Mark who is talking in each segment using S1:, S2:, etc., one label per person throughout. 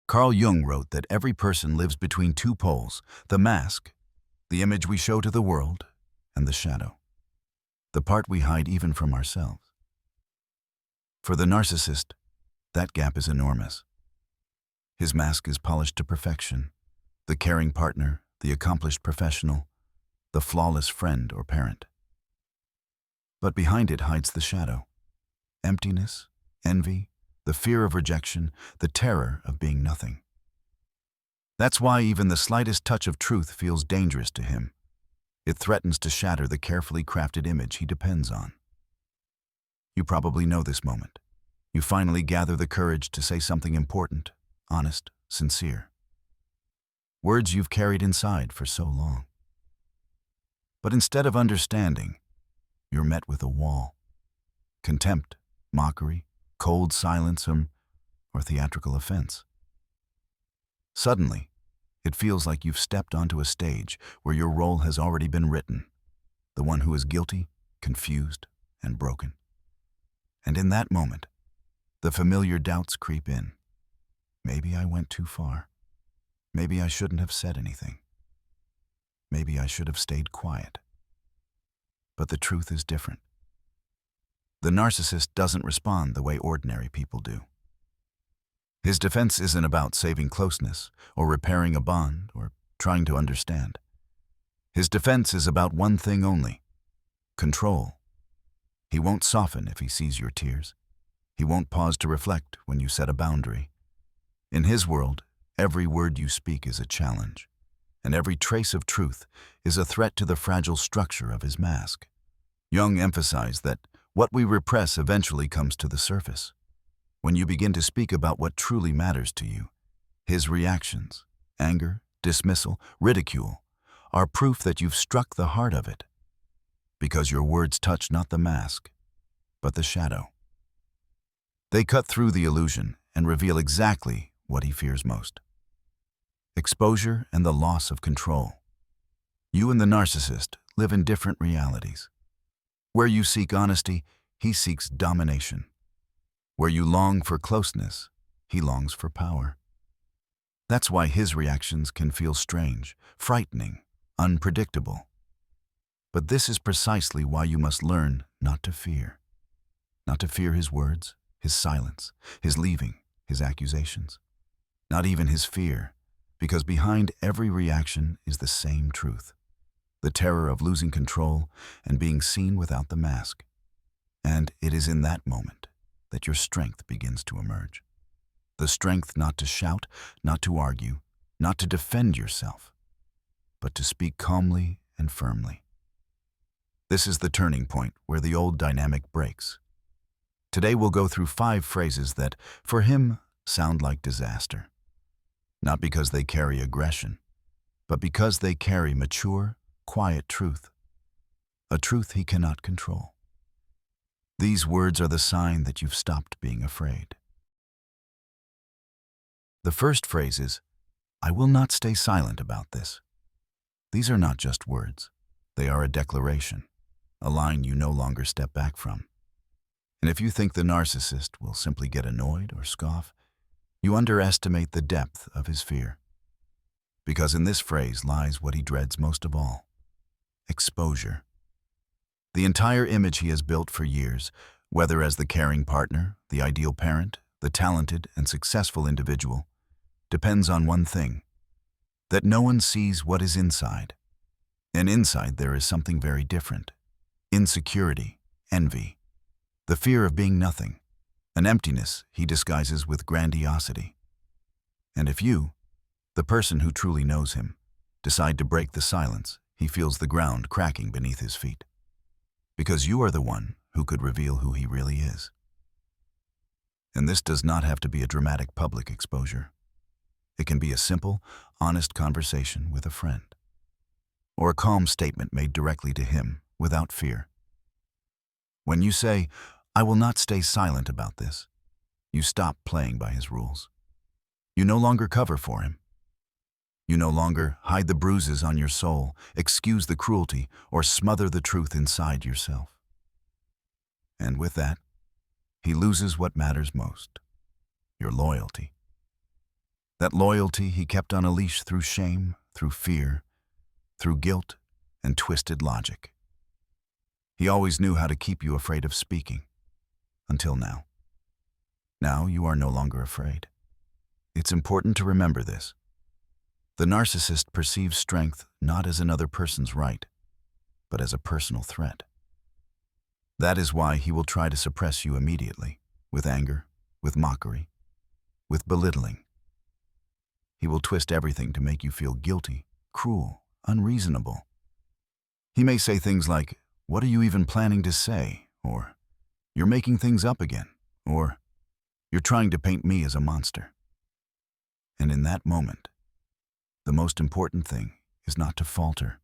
S1: Carl Jung wrote that every person lives between two poles: the mask, the image we show to the world, and the shadow, the part we hide even from ourselves. For the narcissist, that gap is enormous. His mask is polished to perfection: the caring partner, the accomplished professional, the flawless friend or parent. But behind it hides the shadow: emptiness, envy, the fear of rejection, the terror of being nothing. That's why even the slightest touch of truth feels dangerous to him. It threatens to shatter the carefully crafted image he depends on. You probably know this moment. You finally gather the courage to say something important, honest, sincere. Words you've carried inside for so long. But instead of understanding, you're met with a wall. Contempt, mockery, cold silence, or theatrical offense. Suddenly, it feels like you've stepped onto a stage where your role has already been written, the one who is guilty, confused, and broken. And in that moment, the familiar doubts creep in. Maybe I went too far. Maybe I shouldn't have said anything. Maybe I should have stayed quiet. But the truth is different. The narcissist doesn't respond the way ordinary people do. His defense isn't about saving closeness, or repairing a bond, or trying to understand. His defense is about one thing only: control. He won't soften if he sees your tears. He won't pause to reflect when you set a boundary. In his world, every word you speak is a challenge, and every trace of truth is a threat to the fragile structure of his mask. Jung emphasized that what we repress eventually comes to the surface. When you begin to speak about what truly matters to you, his reactions, anger, dismissal, ridicule, are proof that you've struck the heart of it, because your words touch not the mask, but the shadow. They cut through the illusion and reveal exactly what he fears most: exposure and the loss of control. You and the narcissist live in different realities. Where you seek honesty, he seeks domination. Where you long for closeness, he longs for power. That's why his reactions can feel strange, frightening, unpredictable. But this is precisely why you must learn not to fear. Not to fear his words, his silence, his leaving, his accusations. Not even his fear, because behind every reaction is the same truth: the terror of losing control and being seen without the mask. And it is in that moment that your strength begins to emerge. The strength not to shout, not to argue, not to defend yourself, but to speak calmly and firmly. This is the turning point where the old dynamic breaks. Today we'll go through 5 phrases that, for him, sound like disaster. Not because they carry aggression, but because they carry mature, quiet truth. A truth he cannot control. These words are the sign that you've stopped being afraid. The first phrase is, "I will not stay silent about this." These are not just words. They are a declaration, a line you no longer step back from. And if you think the narcissist will simply get annoyed or scoff, you underestimate the depth of his fear. Because in this phrase lies what he dreads most of all: exposure. The entire image he has built for years, whether as the caring partner, the ideal parent, the talented and successful individual, depends on one thing: that no one sees what is inside. And inside there is something very different: insecurity, envy, the fear of being nothing, an emptiness he disguises with grandiosity. And if you, the person who truly knows him, decide to break the silence, he feels the ground cracking beneath his feet. Because you are the one who could reveal who he really is. And this does not have to be a dramatic public exposure. It can be a simple, honest conversation with a friend, or a calm statement made directly to him without fear. When you say, "I will not stay silent about this," you stop playing by his rules. You no longer cover for him. You no longer hide the bruises on your soul, excuse the cruelty, or smother the truth inside yourself. And with that, he loses what matters most: your loyalty. That loyalty he kept on a leash through shame, through fear, through guilt, and twisted logic. He always knew how to keep you afraid of speaking. Until now. Now you are no longer afraid. It's important to remember this. The narcissist perceives strength not as another person's right, but as a personal threat. That is why he will try to suppress you immediately, with anger, with mockery, with belittling. He will twist everything to make you feel guilty, cruel, unreasonable. He may say things like, "What are you even planning to say?" or "You're making things up again," or "You're trying to paint me as a monster." And in that moment, the most important thing is not to falter,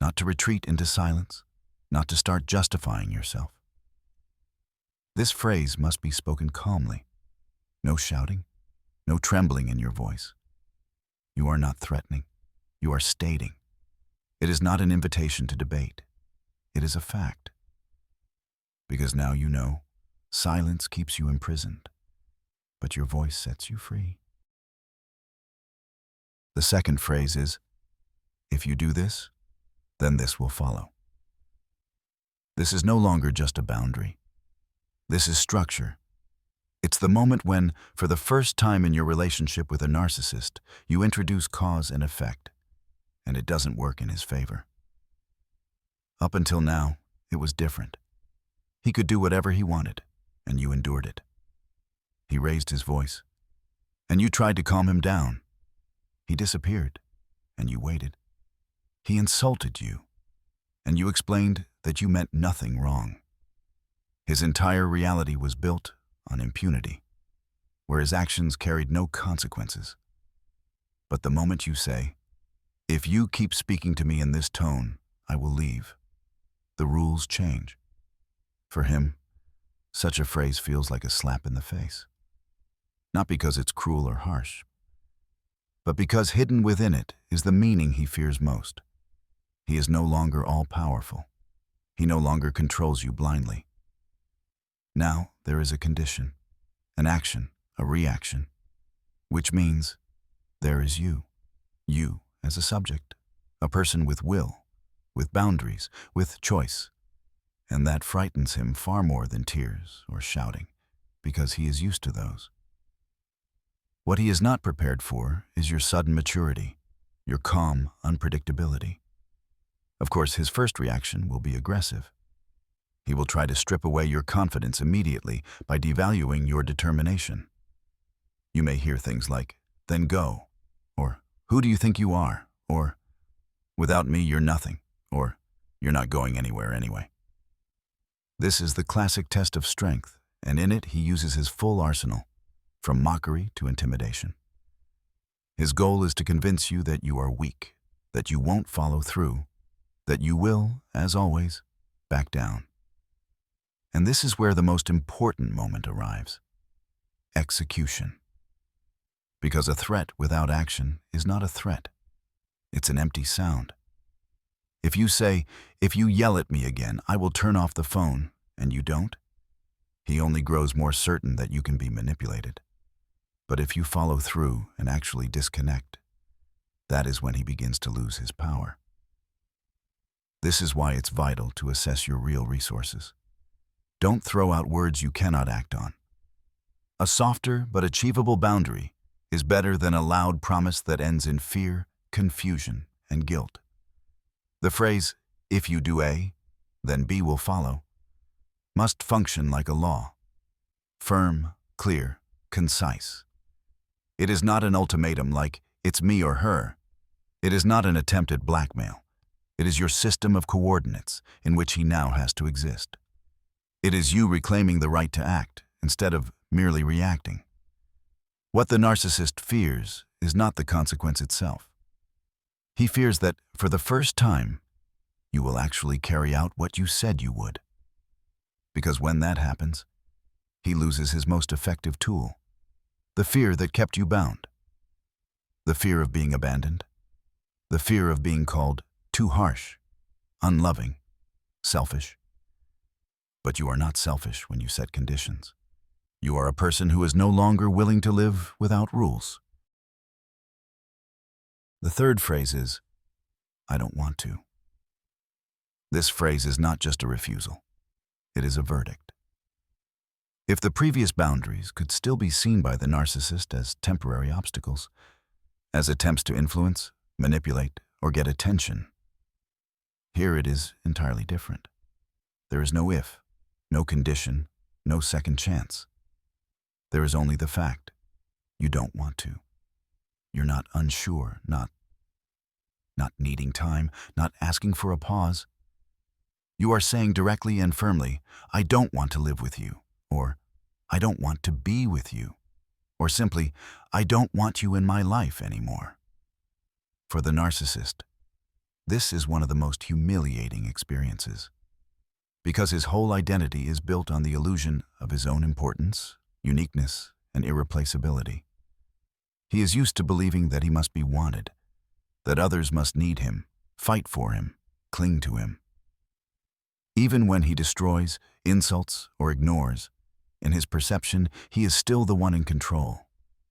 S1: not to retreat into silence, not to start justifying yourself. This phrase must be spoken calmly. No shouting, no trembling in your voice. You are not threatening. You are stating. It is not an invitation to debate. It is a fact. Because now you know, silence keeps you imprisoned, but your voice sets you free. The second phrase is, "If you do this, then this will follow." This is no longer just a boundary. This is structure. It's the moment when, for the first time in your relationship with a narcissist, you introduce cause and effect, and it doesn't work in his favor. Up until now, it was different. He could do whatever he wanted, and you endured it. He raised his voice, and you tried to calm him down. He disappeared, and you waited. He insulted you, and you explained that you meant nothing wrong. His entire reality was built on impunity, where his actions carried no consequences. But the moment you say, "If you keep speaking to me in this tone, I will leave," the rules change. For him, such a phrase feels like a slap in the face. Not because it's cruel or harsh, but because hidden within it is the meaning he fears most. He is no longer all-powerful. He no longer controls you blindly. Now there is a condition, an action, a reaction, which means there is you as a subject, a person with will, with boundaries, with choice. And that frightens him far more than tears or shouting, because he is used to those. What he is not prepared for is your sudden maturity, your calm unpredictability. Of course, his first reaction will be aggressive. He will try to strip away your confidence immediately by devaluing your determination. You may hear things like, "Then go," or "Who do you think you are?" or "Without me, you're nothing," or "You're not going anywhere anyway." This is the classic test of strength, and in it he uses his full arsenal, from mockery to intimidation. His goal is to convince you that you are weak, that you won't follow through, that you will, as always, back down. And this is where the most important moment arrives: execution. Because a threat without action is not a threat. It's an empty sound. If you say, "If you yell at me again, I will turn off the phone," and you don't, he only grows more certain that you can be manipulated. But if you follow through and actually disconnect, that is when he begins to lose his power. This is why it's vital to assess your real resources. Don't throw out words you cannot act on. A softer but achievable boundary is better than a loud promise that ends in fear, confusion, and guilt. The phrase, "If you do A, then B will follow," must function like a law. Firm, clear, concise. It is not an ultimatum like, "It's me or her." It is not an attempt at blackmail. It is your system of coordinates in which he now has to exist. It is you reclaiming the right to act instead of merely reacting. What the narcissist fears is not the consequence itself. He fears that, for the first time, you will actually carry out what you said you would. Because when that happens, he loses his most effective tool, the fear that kept you bound. The fear of being abandoned, the fear of being called too harsh, unloving, selfish. But you are not selfish when you set conditions. You are a person who is no longer willing to live without rules. The third phrase is, I don't want to. This phrase is not just a refusal. It is a verdict. If the previous boundaries could still be seen by the narcissist as temporary obstacles, as attempts to influence, manipulate, or get attention, here it is entirely different. There is no if, no condition, no second chance. There is only the fact. You don't want to. You're not unsure, not needing time, not asking for a pause. You are saying directly and firmly, I don't want to live with you, or I don't want to be with you, or simply, I don't want you in my life anymore. For the narcissist, this is one of the most humiliating experiences, because his whole identity is built on the illusion of his own importance, uniqueness, and irreplaceability. He is used to believing that he must be wanted, that others must need him, fight for him, cling to him. Even when he destroys, insults, or ignores, in his perception, he is still the one in control,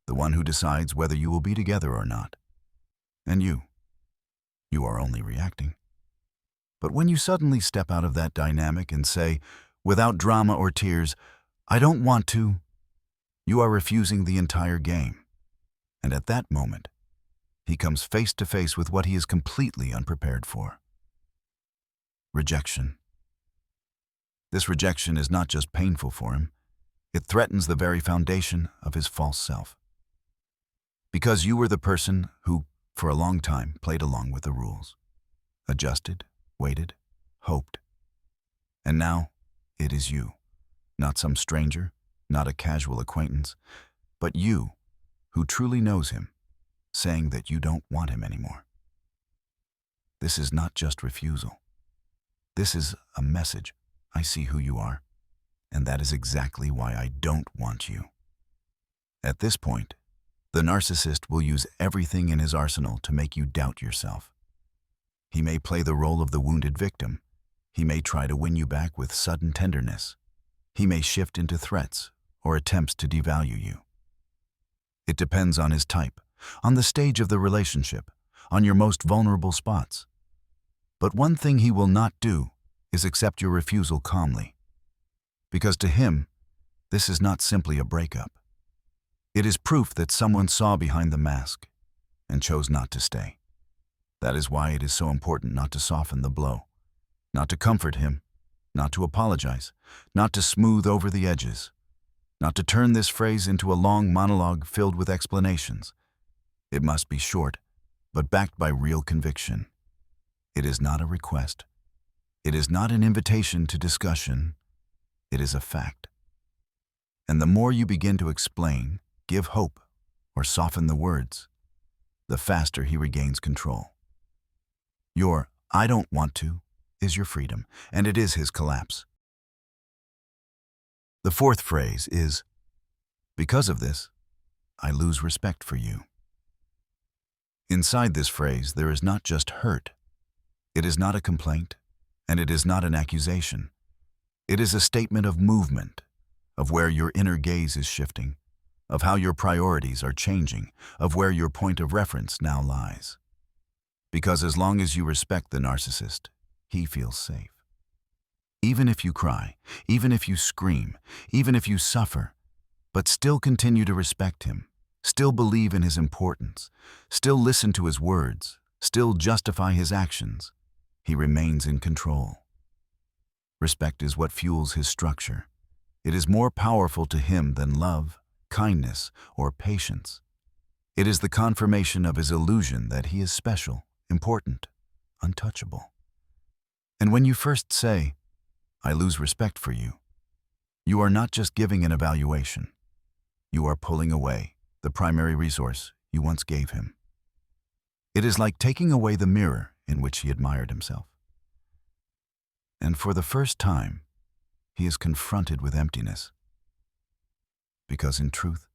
S1: the one who decides whether you will be together or not. And you are only reacting. But when you suddenly step out of that dynamic and say, without drama or tears, I don't want to, you are refusing the entire game. And at that moment, he comes face to face with what he is completely unprepared for. Rejection. This rejection is not just painful for him, it threatens the very foundation of his false self. Because you were the person who, for a long time, played along with the rules, adjusted, waited, hoped. And now, it is you, not some stranger, not a casual acquaintance, but you, who truly knows him, saying that you don't want him anymore. This is not just refusal. This is a message. I see who you are, and that is exactly why I don't want you. At this point, the narcissist will use everything in his arsenal to make you doubt yourself. He may play the role of the wounded victim. He may try to win you back with sudden tenderness. He may shift into threats or attempts to devalue you. It depends on his type, on the stage of the relationship, on your most vulnerable spots. But one thing he will not do is accept your refusal calmly. Because to him, this is not simply a breakup. It is proof that someone saw behind the mask and chose not to stay. That is why it is so important not to soften the blow, not to comfort him, not to apologize, not to smooth over the edges, not to turn this phrase into a long monologue filled with explanations. It must be short, but backed by real conviction. It is not a request. It is not an invitation to discussion. It is a fact. And the more you begin to explain, give hope, or soften the words, the faster he regains control. Your I don't want to is your freedom, and it is his collapse. The fourth phrase is, because of this, I lose respect for you. Inside this phrase, there is not just hurt. It is not a complaint, and it is not an accusation. It is a statement of movement, of where your inner gaze is shifting, of how your priorities are changing, of where your point of reference now lies. Because as long as you respect the narcissist, he feels safe. Even if you cry, even if you scream, even if you suffer, but still continue to respect him, still believe in his importance, still listen to his words, still justify his actions, he remains in control. Respect is what fuels his structure. It is more powerful to him than love, kindness, or patience. It is the confirmation of his illusion that he is special, important, untouchable. And when you first say, I lose respect for you, you are not just giving an evaluation. You are pulling away the primary resource you once gave him. It is like taking away the mirror in which he admired himself. And for the first time, he is confronted with emptiness. Because in truth,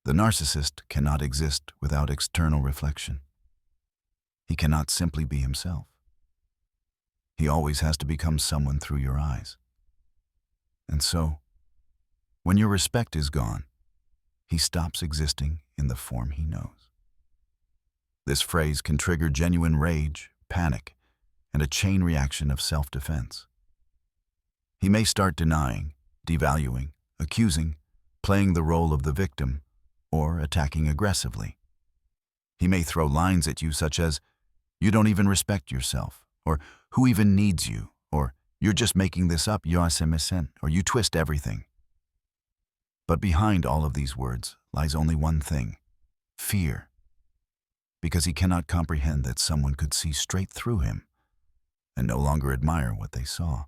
S1: the narcissist cannot exist without external reflection. He cannot simply be himself. He always has to become someone through your eyes. And so, when your respect is gone, he stops existing in the form he knows. This phrase can trigger genuine rage, panic, and a chain reaction of self-defense. He may start denying, devaluing, accusing, playing the role of the victim, or attacking aggressively. He may throw lines at you such as, "You don't even respect yourself," or "Who even needs you?" or "You're just making this up, or "You twist everything." But behind all of these words lies only one thing: fear. Because he cannot comprehend that someone could see straight through him and no longer admire what they saw.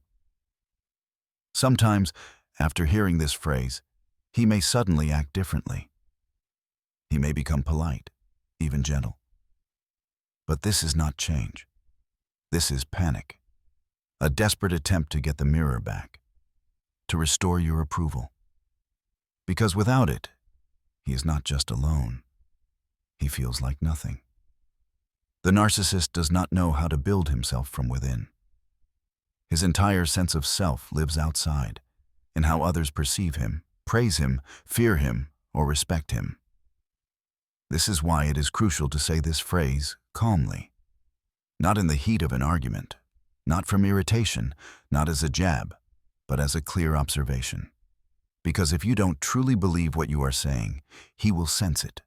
S1: Sometimes, after hearing this phrase, he may suddenly act differently. He may become polite, even gentle. But this is not change. This is panic, a desperate attempt to get the mirror back, to restore your approval. Because without it, he is not just alone. He feels like nothing. The narcissist does not know how to build himself from within. His entire sense of self lives outside, in how others perceive him, praise him, fear him, or respect him. This is why it is crucial to say this phrase calmly, not in the heat of an argument, not from irritation, not as a jab, but as a clear observation. Because if you don't truly believe what you are saying, he will sense it.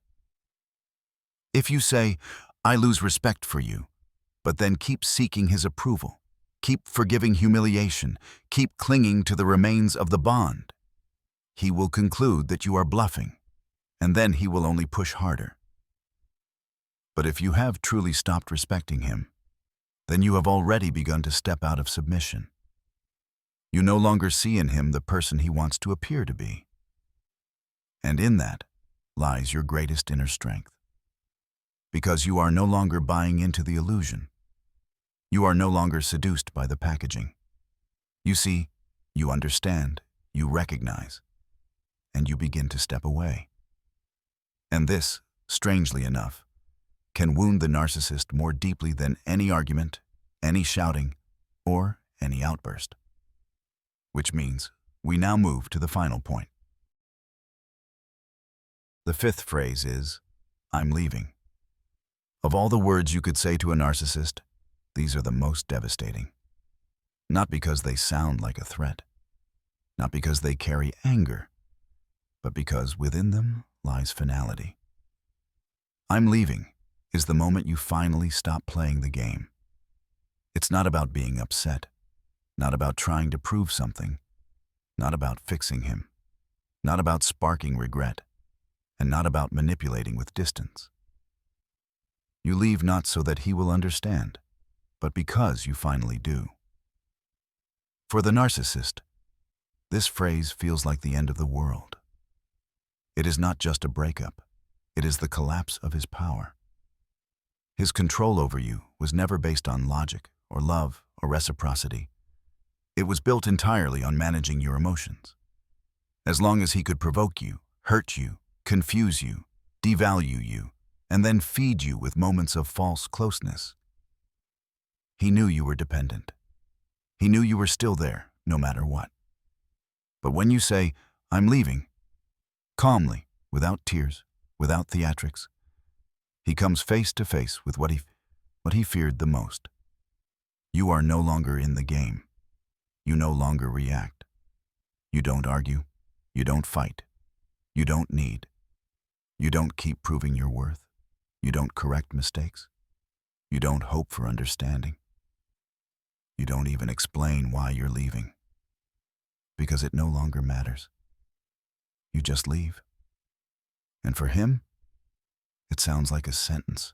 S1: If you say, "I lose respect for you," but then keep seeking his approval, keep forgiving humiliation, keep clinging to the remains of the bond, he will conclude that you are bluffing, and then he will only push harder. But if you have truly stopped respecting him, then you have already begun to step out of submission. You no longer see in him the person he wants to appear to be. And in that lies your greatest inner strength. Because you are no longer buying into the illusion. You are no longer seduced by the packaging. You see, you understand, you recognize, and you begin to step away. And this, strangely enough, can wound the narcissist more deeply than any argument, any shouting, or any outburst. Which means we now move to the final point. The fifth phrase is, "I'm leaving." Of all the words you could say to a narcissist, these are the most devastating. Not because they sound like a threat, not because they carry anger, but because within them lies finality. "I'm leaving" is the moment you finally stop playing the game. It's not about being upset, not about trying to prove something, not about fixing him, not about sparking regret, and not about manipulating with distance. You leave not so that he will understand, but because you finally do. For the narcissist, this phrase feels like the end of the world. It is not just a breakup, it is the collapse of his power. His control over you was never based on logic or love or reciprocity. It was built entirely on managing your emotions. As long as he could provoke you, hurt you, confuse you, devalue you, and then feed you with moments of false closeness. He knew you were dependent. He knew you were still there, no matter what. But when you say, "I'm leaving," calmly, without tears, without theatrics, he comes face to face with what he feared the most. You are no longer in the game. You no longer react. You don't argue. You don't fight. You don't need. You don't keep proving your worth. You don't correct mistakes. You don't hope for understanding. You don't even explain why you're leaving. Because it no longer matters. You just leave. And for him, it sounds like a sentence.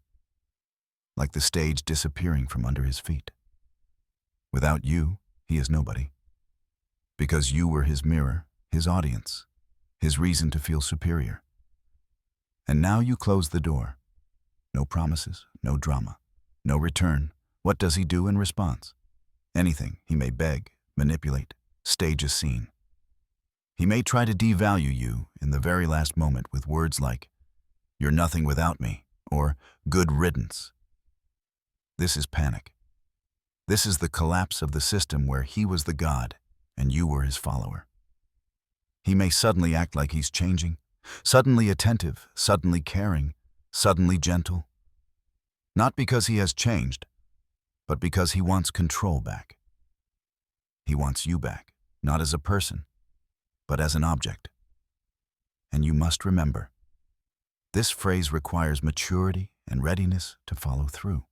S1: Like the stage disappearing from under his feet. Without you, he is nobody. Because you were his mirror, his audience, his reason to feel superior. And now you close the door. No promises, no drama, no return. What does he do in response? Anything. He may beg, manipulate, stage a scene. He may try to devalue you in the very last moment with words like, "You're nothing without me," or "Good riddance." This is panic. This is the collapse of the system where he was the god and you were his follower. He may suddenly act like he's changing, suddenly attentive, suddenly caring, suddenly gentle. Not because he has changed, but because he wants control back. He wants you back, not as a person, but as an object. And you must remember, this phrase requires maturity and readiness to follow through.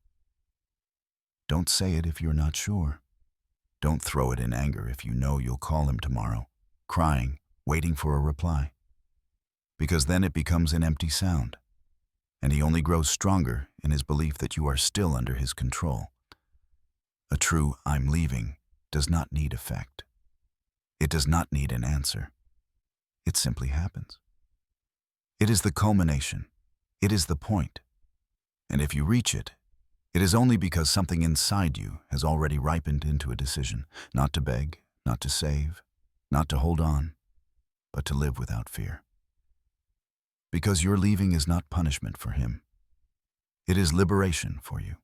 S1: Don't say it if you're not sure. Don't throw it in anger if you know you'll call him tomorrow, crying, waiting for a reply. Because then it becomes an empty sound, and he only grows stronger in his belief that you are still under his control. A true "I'm leaving" does not need effect. It does not need an answer. It simply happens. It is the culmination. It is the point. And if you reach it, it is only because something inside you has already ripened into a decision, not to beg, not to save, not to hold on, but to live without fear. Because your leaving is not punishment for him. It is liberation for you.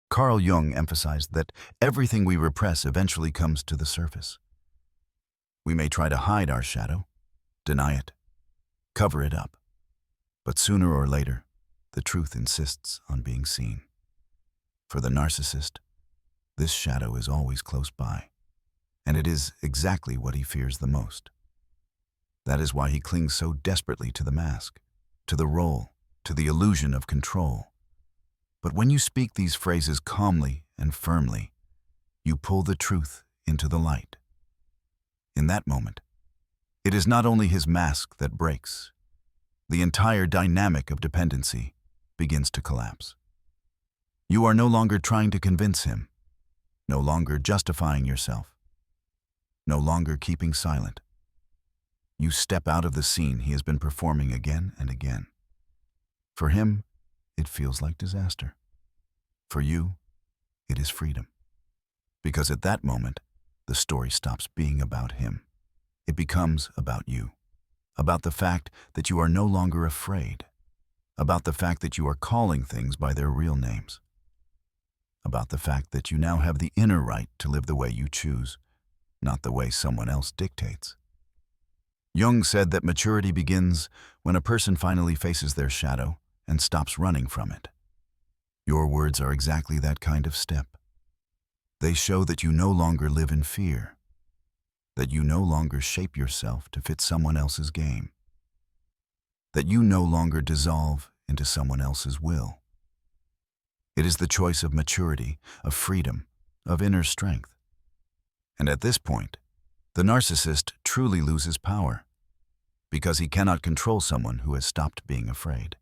S1: Carl Jung emphasized that everything we repress eventually comes to the surface. We may try to hide our shadow, deny it, cover it up, but sooner or later, the truth insists on being seen. For the narcissist, this shadow is always close by, and it is exactly what he fears the most. That is why he clings so desperately to the mask, to the role, to the illusion of control. But when you speak these phrases calmly and firmly, you pull the truth into the light. In that moment, it is not only his mask that breaks. The entire dynamic of dependency begins to collapse. You are no longer trying to convince him, no longer justifying yourself, no longer keeping silent. You step out of the scene he has been performing again and again. For him, it feels like disaster. For you, it is freedom. Because at that moment, the story stops being about him. It becomes about you, about the fact that you are no longer afraid, about the fact that you are calling things by their real names, about the fact that you now have the inner right to live the way you choose, not the way someone else dictates. Jung said that maturity begins when a person finally faces their shadow and stops running from it. Your words are exactly that kind of step. They show that you no longer live in fear, that you no longer shape yourself to fit someone else's game, that you no longer dissolve into someone else's will. It is the choice of maturity, of freedom, of inner strength. And at this point, the narcissist truly loses power, because he cannot control someone who has stopped being afraid.